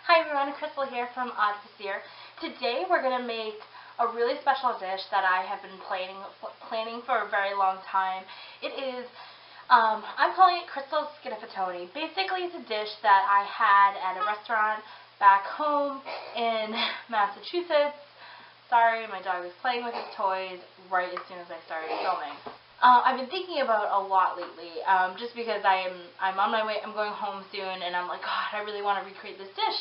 Hi everyone, Krystle here from Odd-Facere. Today we're going to make a really special dish that I have been planning for a very long time. It is, I'm calling it Krystle's Schiaffettoni. Basically it's a dish that I had at a restaurant back home in Massachusetts. Sorry, my dog is playing with his toys right as soon as I started filming. I've been thinking about it a lot lately, just because I'm on my way, I'm going home soon, and I'm like, God, I really want to recreate this dish.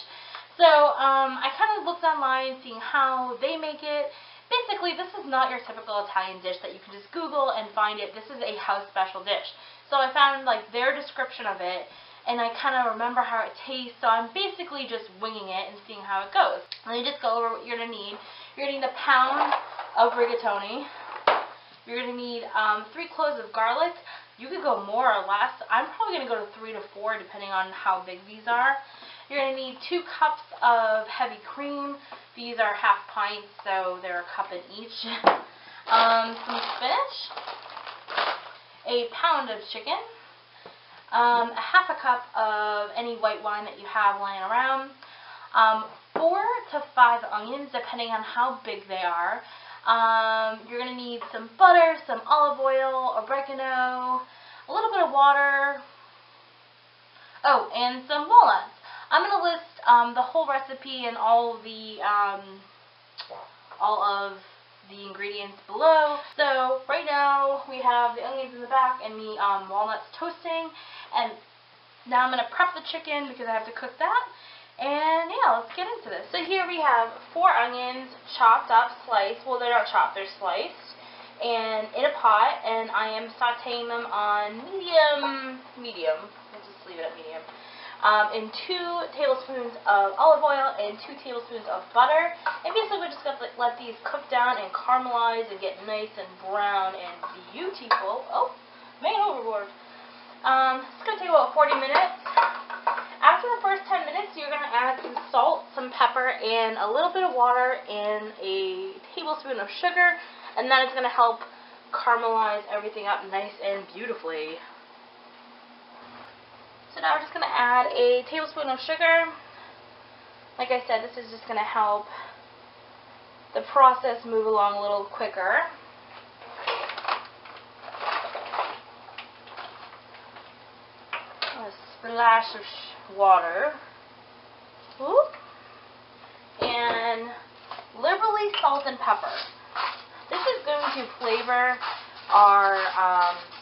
So, I kind of looked online, seeing how they make it. Basically, this is not your typical Italian dish that you can just Google and find it. This is a house special dish. So I found, like, their description of it, and I kind of remember how it tastes, so I'm basically just winging it and seeing how it goes. Let me just go over what you're going to need. You're going to need a pound of rigatoni. You're going to need 3 cloves of garlic. You could go more or less. I'm probably going to go to 3 to 4 depending on how big these are. You're going to need 2 cups of heavy cream. These are half pints, so they're a cup in each. Some spinach. A pound of chicken. A half a cup of any white wine that you have lying around. 4 to 5 onions depending on how big they are. You're going to need some butter, some olive oil, oregano, a little bit of water, and some walnuts. I'm going to list the whole recipe and all of the ingredients below. So right now we have the onions in the back and the walnuts toasting, and now I'm going to prep the chicken because I have to cook that. And yeah, let's get into this. So here we have 4 onions chopped up, sliced. Well, they're not chopped, they're sliced. And in a pot, and I am sauteing them on medium. We'll just leave it at medium. In 2 tablespoons of olive oil and 2 tablespoons of butter. And basically we're just going to let these cook down and caramelize and get nice and brown and beautiful. Oh, man overboard. It's going to take about 40 minutes. After the first 10 minutes, you're going to add some salt, some pepper, and a little bit of water and a tablespoon of sugar, and that is going to help caramelize everything up nice and beautifully. So now we're just going to add a tablespoon of sugar. Like I said, this is just going to help the process move along a little quicker. A splash of water. Whoop. And liberally salt and pepper. This is going to flavor our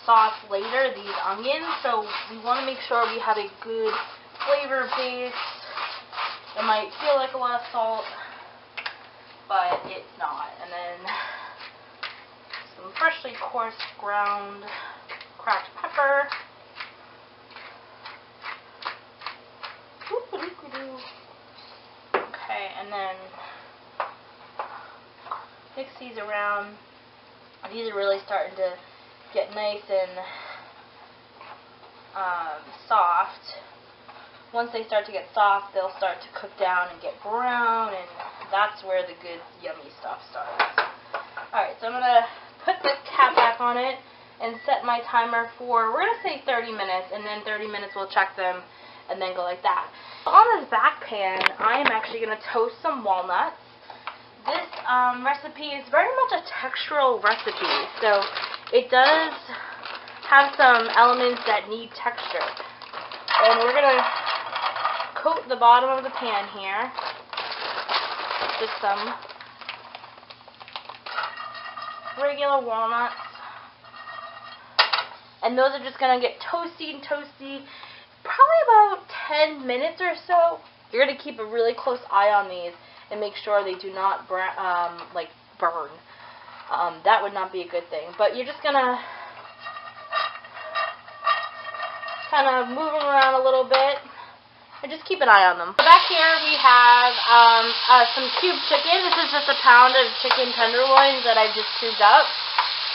sauce later, these onions, so we want to make sure we have a good flavor base. It might feel like a lot of salt, but it's not. And then some freshly coarse ground cracked pepper. Okay, and then mix these around. These are really starting to get nice and soft. Once they start to get soft, they'll start to cook down and get brown, and that's where the good, yummy stuff starts. Alright, so I'm going to put the cap back on it and set my timer for, we're going to say 30 minutes, and then 30 minutes we'll check them and then go like that. On this back pan, I am actually going to toast some walnuts. This recipe is very much a textural recipe, so it does have some elements that need texture. And we're going to coat the bottom of the pan here with some regular walnuts. And those are just going to get toasty and toasty. Probably about 10 minutes or so. You're going to keep a really close eye on these and make sure they do not burn. That would not be a good thing. But you're just going to kind of move them around a little bit and just keep an eye on them. Back here we have some cubed chicken. This is just a pound of chicken tenderloins that I've just cubed up.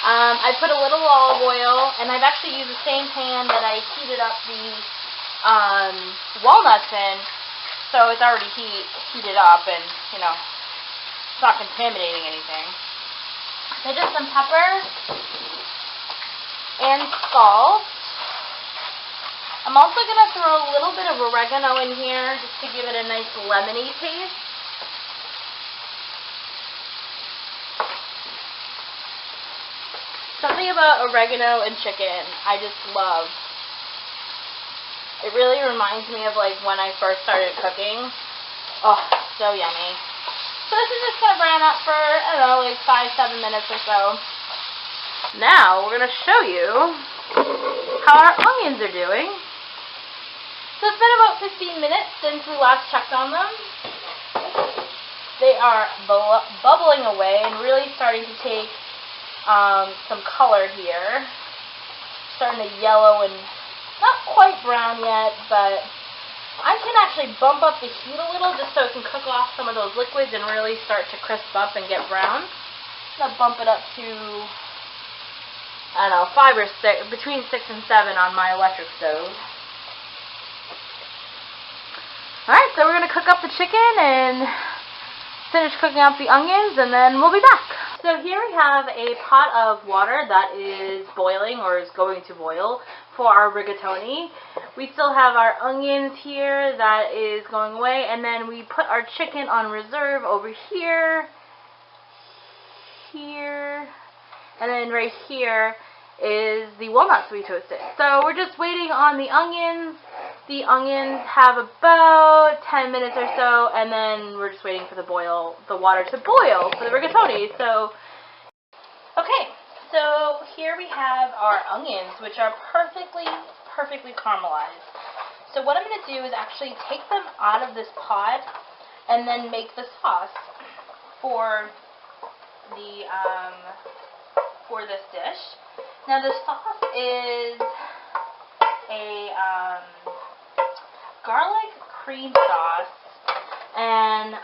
I put a little olive oil, and I've actually used the same pan that I heated up the walnuts in, so it's already heated up, and it's not contaminating anything. So just some pepper and salt. I'm also going to throw a little bit of oregano in here just to give it a nice lemony taste. Something about oregano and chicken I just love. It really reminds me of like when I first started cooking. Oh, so yummy. So this is just going to brown up for, I don't know, like 5-7 minutes or so. Now we're going to show you how our onions are doing. So it's been about 15 minutes since we last checked on them. They are bubbling away and really starting to take some color here. Starting to yellow and not quite brown yet, but I can actually bump up the heat a little just so it can cook off some of those liquids and really start to crisp up and get brown. I'm going to bump it up to, I don't know, 5 or 6, between 6 and 7 on my electric stove. Alright, so we're going to cook up the chicken and finish cooking up the onions, and then we'll be back. So here we have a pot of water that is boiling or is going to boil for our rigatoni. We still have our onions here that is going away, and then we put our chicken on reserve over here, and then right here is the walnuts we toasted. So we're just waiting on the onions. The onions have about 10 minutes or so, and then we're just waiting for the water to boil for the rigatoni. So, okay, so here we have our onions, which are perfectly caramelized. So what I'm going to do is actually take them out of this pot and then make the sauce for the for this dish. Now the sauce is a garlic cream sauce, and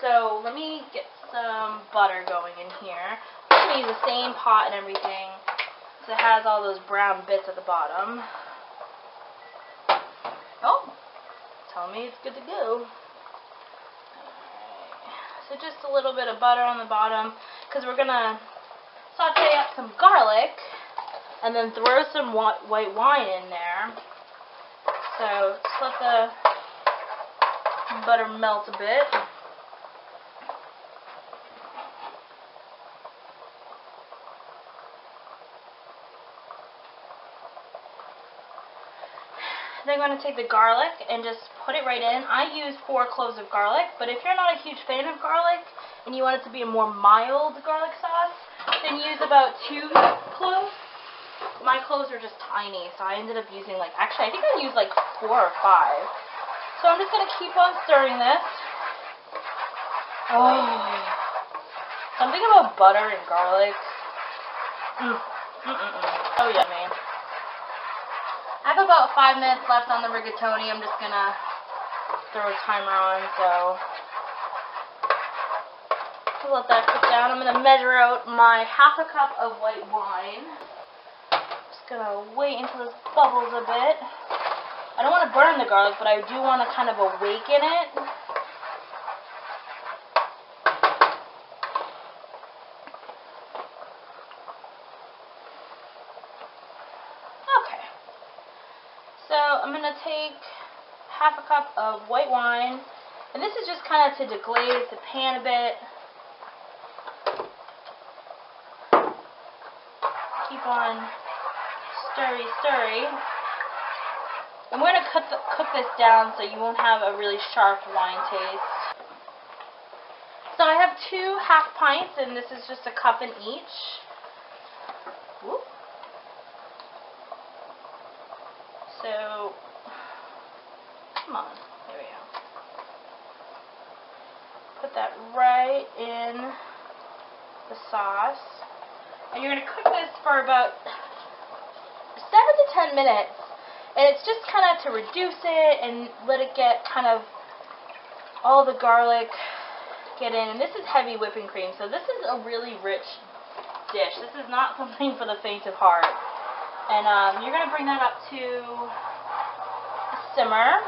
so let me get some butter going in here. I'm going to use the same pot and everything because it has all those brown bits at the bottom. Oh, tell me it's good to go. Alright, so just a little bit of butter on the bottom because we're going to saute up some garlic and then throw some white wine in there. So just let the butter melt a bit. Then I'm going to take the garlic and just put it right in. I use 4 cloves of garlic, but if you're not a huge fan of garlic and you want it to be a more mild garlic sauce, then use about 2 cloves. My cloves are just tiny, so I ended up using actually I think I used 4 or 5. So I'm just going to keep on stirring this. Oh, something about butter and garlic. So yummy. I have about 5 minutes left on the rigatoni. I'm just going to throw a timer on, so let that cook down. I'm going to measure out my ½ cup of white wine. Gonna wait until this bubbles a bit. I don't want to burn the garlic, but I do want to kind of awaken it. Okay. So I'm gonna take ½ cup of white wine, and this is just kind of to deglaze the pan a bit. Keep on stirry. I'm going to cook this down so you won't have a really sharp wine taste. So I have 2 half pints, and this is just a cup in each. Whoop. So, come on, there we go. Put that right in the sauce. And you're going to cook this for about 7 to 10 minutes, and it's just kind of to reduce it and let it get kind of all the garlic get in. And this is heavy whipping cream, so this is a really rich dish. This is not something for the faint of heart. And you're going to bring that up to a simmer.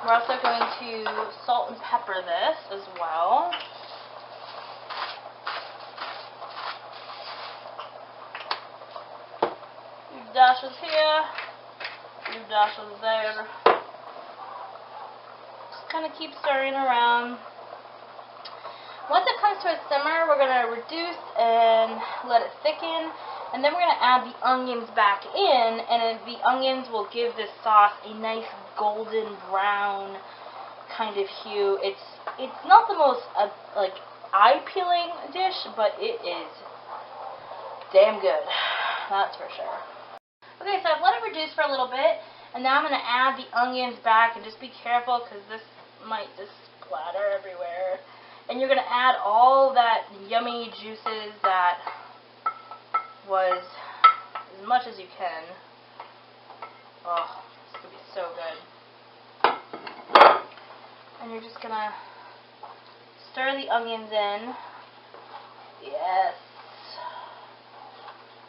We're also going to salt and pepper this as well. dashes here, a few dashes there. Just kind of keep stirring around. Once it comes to a simmer, we're going to reduce and let it thicken. And then we're going to add the onions back in, and the onions will give this sauce a nice golden brown kind of hue. It's not the most like eye-peeling dish, but it is damn good. That's for sure. Okay, so I've let it reduce for a little bit, and now I'm going to add the onions back, and just be careful because this might just splatter everywhere. And you're going to add all that yummy juices that was as much as you can. Oh, this could be so good. And you're just going to stir the onions in. Yes.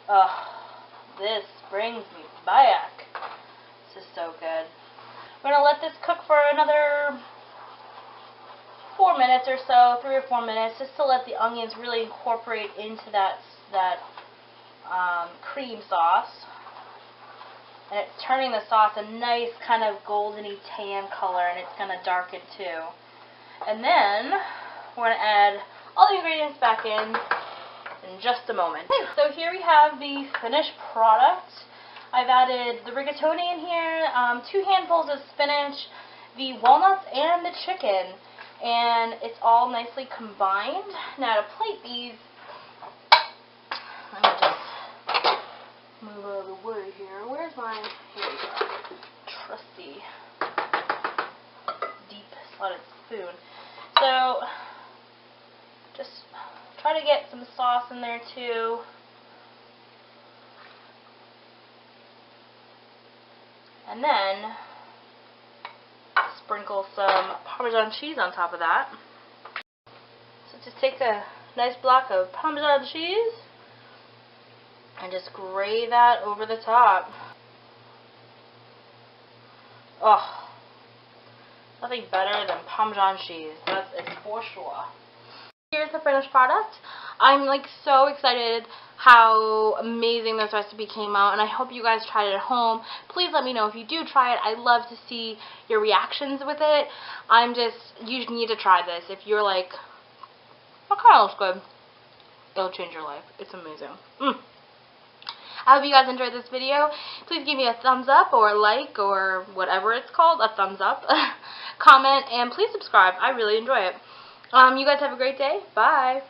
Oh, this brings me back. This is so good. We're going to let this cook for another 4 minutes or so, 3 or 4 minutes, just to let the onions really incorporate into that cream sauce. And it's turning the sauce a nice kind of goldeny tan color, and it's going to darken too. And then we're going to add all the ingredients back in just a moment. So here we have the finished product. I've added the rigatoni in here, 2 handfuls of spinach, the walnuts, and the chicken. And it's all nicely combined. Now to plate these, let me just move out of the way here. Where's my, here we go, trusty deep slotted spoon. So just try to get some sauce in there too. And then sprinkle some Parmesan cheese on top of that. So just take a nice block of Parmesan cheese and just grate that over the top. Oh, nothing better than Parmesan cheese. That's it for sure. Here's the finished product. I'm like so excited how amazing this recipe came out, and I hope you guys tried it at home. Please let me know if you do try it. I'd love to see your reactions with it. You need to try this. If you're like, that kind of looks good, it'll change your life. It's amazing. I hope you guys enjoyed this video. Please give me a thumbs up or a like or whatever it's called, a thumbs up, comment, and please subscribe. I really enjoy it. You guys have a great day. Bye.